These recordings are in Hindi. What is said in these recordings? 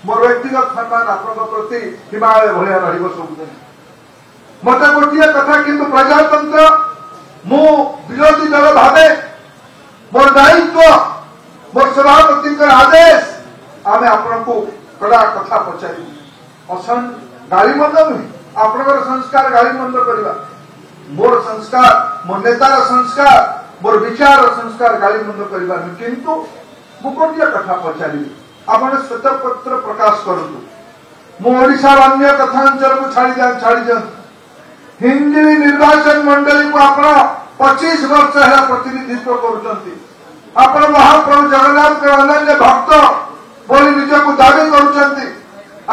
मोर व्यक्तिगत सम्मान आपन प्रति हिमालय भलिया रहिबो सबदिन। मत गोटे कथा किंतु प्रजातंत्र मु विरोधी दल भावे मोर दायित्व मोर सभापति आदेश आम आपण को कड़ा कथा पचारू असन गाड़ी मंद नुहे आपण संस्कार गाड़ी मंद करवा मोर संस्कार मोर नेतार संस्कार मोर विचार संस्कार गाड़ी मंद करवा किंतु मु गोटे कथा पचारि आपण श्वेतपत्र प्रकाश करूँ मु ओडिशार अन्य कथांचल को छाड़ी हिंदी निर्वाचन मंडली को आप 25 वर्ष है प्रतिनिधित्व करुचंती आपण महाप्रभु जगन्नाथ के अनन्य भक्त बोली निजक दावी करुचंती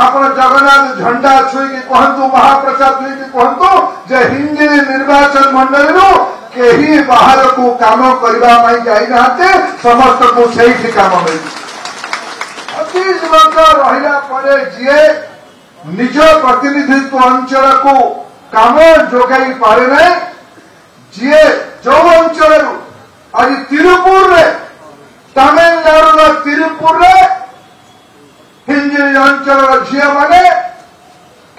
आपण जगन्नाथ झंडा छुईकी कहतु महाप्रसाद छुईकी कहतु जे हिंदी निर्वाचन मंडली केही बाहर को काम करने जाई नाते समस्त को सही काम मिल 25 वर्ष रहिला परे जिए निज प्रतिनिधित्व अंचल को काम जोगाई पारे ना जी जो अंचल आज तिरुपुर तमिलनाडु तिरुपुर हिंदी अंचल झील मैंने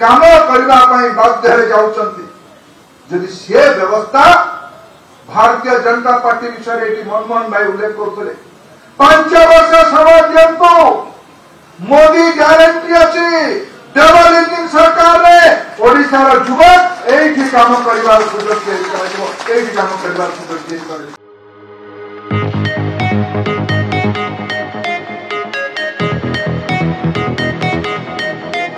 काम करने बाध्य जाऊँगी जदि सी व्यवस्था भारतीय जनता पार्टी विषय मनमोहन भाई उल्लेख करते 5 वर्ष समय दिंतु मोदी ग्यारंटी अच्छी डबल इंजिन सरकार ने ओडिशार युवक यही काम कर सुजोग